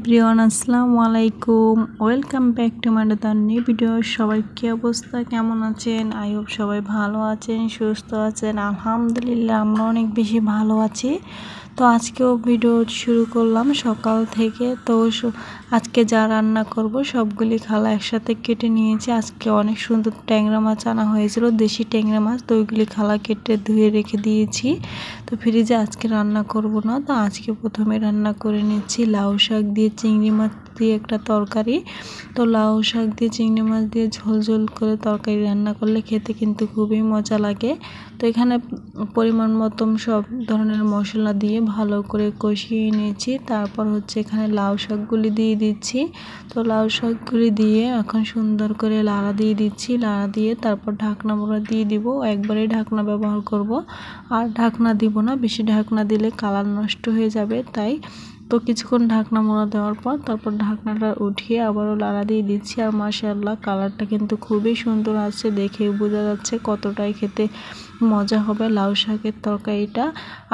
Everyone আসসালামু আলাইকুম, welcome back to my new video. সবাই কি অবস্থা, কেমন আছেন? আই হোপ সবাই ভালো আছেন, সুস্থ আছেন। আলহামদুলিল্লাহ আমরা অনেক বেশি ভালো আছি। তো আজকেও ভিডিও শুরু করলাম সকাল থেকে। তো আজকে যা রান্না করব সবগুলি খালা একসাথে কেটে নিয়েছি। আজকে অনেক সুন্দর ট্যাংরা মাছ আনা হয়েছিল, দেশি ট্যাংরা মাছ। তো ওইগুলি খালা কেটে ধুয়ে রেখে দিয়েছি। তো ফ্রিজে আজকে রান্না করব না, তো আজকে প্রথমে রান্না করে নিচ্ছি লাউ শাক দিয়ে চিংড়ি মাছ দিয়ে একটা তরকারি। তো লাউ শাক দিয়ে চিংড়ি মাছ দিয়ে ঝোল ঝোল করে তরকারি রান্না করলে খেতে কিন্তু খুবই মজা লাগে। তো এখানে পরিমাণ মতন সব ধরনের মশলা দিয়ে ভালো করে কষিয়ে নিয়েছি। তারপর হচ্ছে এখানে লাউ শাকগুলি দিয়ে দিচ্ছি। তো লাউ শাকগুলি দিয়ে এখন সুন্দর করে লাড়া দিয়ে দিচ্ছি। লাড়া দিয়ে তারপর ঢাকনা মোড়া দিয়ে দিব। একবারে ঢাকনা ব্যবহার করব, আর ঢাকনা দিব না, বেশি ঢাকনা দিলে কালার নষ্ট হয়ে যাবে। তাই তো কিছুক্ষণ ঢাকনা মোড়া দেওয়ার পর তারপর ঢাকনাটা উঠিয়ে আবারও লাড়া দিয়ে দিচ্ছি। আর মাশাআল্লাহ কালারটা কিন্তু খুবই সুন্দর আছে, দেখে বোঝা যাচ্ছে কতটাই খেতে মজা হবে লাউ শাকের তরকারিটা।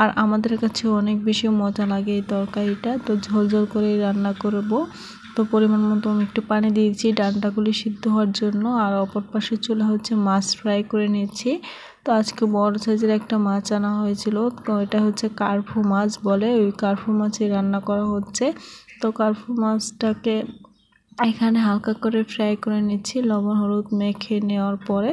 আর আমাদের কাছে অনেক বেশি মজা লাগে এই তরকারিটা। তো ঝোল ঝোল করে রান্না করব। তো পরিমাণ মতো আমি একটু পানি দিয়েছি ডাঁটাগুলি সিদ্ধ হওয়ার জন্য। আর অপর পাশে চুলা হচ্ছে মাছ ফ্রাই করে নিচ্ছি। তো আজকে বড় সাইজের একটা মাছ আনা হয়েছিল, তো এটা হচ্ছে কার্ফু মাছ বলে, ওই কার্ফু মাছই রান্না করা হচ্ছে। তো কার্ফু মাছটাকে এখানে হালকা করে ফ্রাই করে নিচ্ছি লবণ হলুদ মেখে নেওয়ার পরে।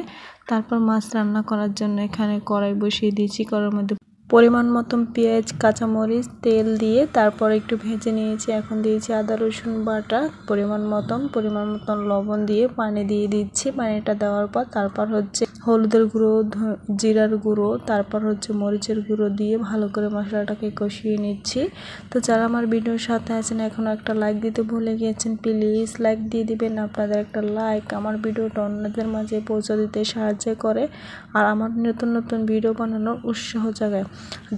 তারপর মাছ রান্না করার জন্য এখানে কড়াই বসিয়ে দিয়েছি। কড়াইয়ের মধ্যে পরিমাণ মতন পেঁয়াজ কাঁচামরিচ তেল দিয়ে তারপর একটু ভেজে নিয়েছি। এখন দিয়েছি আদা রসুন বাটা পরিমাণ মতন লবণ দিয়ে পানি দিয়ে দিচ্ছি। পানিটা দেওয়ার পর তারপর হচ্ছে হলুদের গুঁড়ো জিরার গুঁড়ো তারপর হচ্ছে মরিচের গুঁড়ো দিয়ে ভালো করে মশলাটাকে কষিয়ে নিচ্ছি। তো যারা আমার ভিডিওর সাথে আছেন এখনও একটা লাইক দিতে ভুলে গিয়েছেন, প্লিজ লাইক দিয়ে দিবেন। আপনাদের একটা লাইক আমার ভিডিওটা অন্যদের মাঝে পৌঁছে দিতে সাহায্য করে, আর আমার নতুন নতুন ভিডিও বানানোর উৎসাহ জাগায়।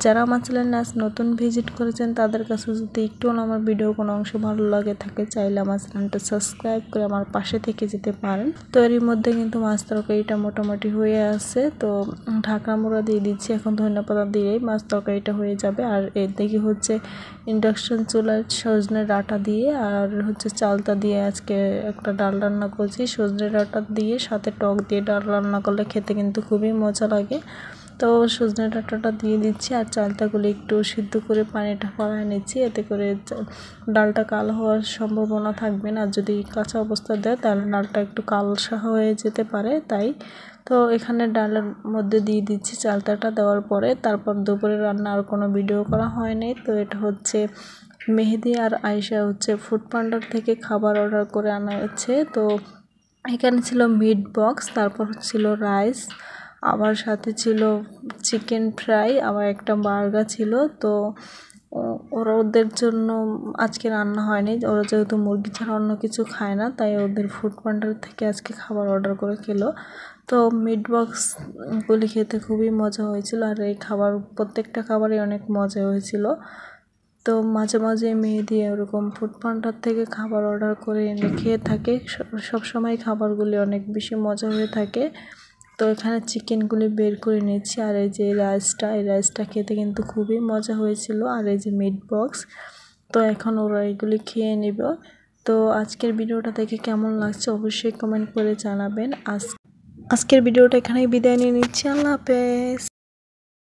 যারা আমার চ্যানেলে আজ নতুন ভিজিট করেছেন তাদের কাছে যদি একটু আমার ভিডিও কোনো অংশ ভালো লাগে থাকে, চাইলে আমার চ্যানেলটা সাবস্ক্রাইব করে আমার পাশে থেকে যেতে পারেন। তো এরই মধ্যে কিন্তু মাছ তরকারিটা মোটামুটি হয়ে আছে। তো ঢাকা মোড়া দিয়ে দিচ্ছি। এখন ধনেপাতা দিয়েই মাছ তরকারিটা হয়ে যাবে। আর এর দিকে হচ্ছে ইন্ডাকশন চুলায় সজনে ডাঁটা দিয়ে আর হচ্ছে চালতা দিয়ে আজকে একটা ডাল রান্না করছি। সজনে ডাঁটা দিয়ে সাথে টক দিয়ে ডাল রান্না করলে খেতে কিন্তু খুবই মজা লাগে। তো সজনে ডাঁটাটা দিয়ে দিচ্ছি আর চালতাগুলো একটু সিদ্ধ করে পানিটা ফড়ায় নিচ্ছি। এতে করে ডালটা কালো হওয়ার সম্ভাবনা থাকবে না। যদি কাঁচা অবস্থা দেয় তাহলে ডালটা একটু কালসা হয়ে যেতে পারে। তাই তো এখানে ডালের মধ্যে দিয়ে দিচ্ছি চালতাটা দেওয়ার পরে। তারপর দুপুরে রান্না আর কোনো ভিডিও করা হয়নি। তো এটা হচ্ছে মেহেদি আর আয়েশা হচ্ছে ফুড পান্ডার থেকে খাবার অর্ডার করে আনা হয়েছে। তো এখানে ছিল মিট বক্স, তারপর ছিল রাইস, আবার সাথে ছিল চিকেন ফ্রাই, আবার একটা বার্গার ছিল। তো ওদের জন্য আজকে রান্না হয়নি, ওরা যেহেতু মুরগি ছাড়া অন্য কিছু খায় না, তাই ওদের ফুড পান্ডার থেকে আজকে খাবার অর্ডার করে খেলো। তো মিট বক্সগুলি খেতে খুবই মজা হয়েছিল, আর এই প্রত্যেকটা খাবারই অনেক মজা হয়েছিল। তো মাঝে মাঝে মেহেদি ওরকম ফুড পান্ডার থেকে খাবার অর্ডার করে এনে খেয়ে থাকে। সবসময় খাবারগুলি অনেক বেশি মজা হয়ে থাকে। তো এখানে চিকেনগুলি বের করে নিচ্ছি। আর এই যে এই রাইসটা খেতে কিন্তু খুবই মজা হয়েছিল। আর এই যে মিট বক্স, তো এখন ওরা এগুলি খেয়ে নিব। তো আজকের ভিডিওটা দেখে কেমন লাগছে অবশ্যই কমেন্ট করে জানাবেন। আজকের ভিডিওটা এখানেই বিদায় নিয়ে নিচ্ছি। আল্লাহ হাফেজ।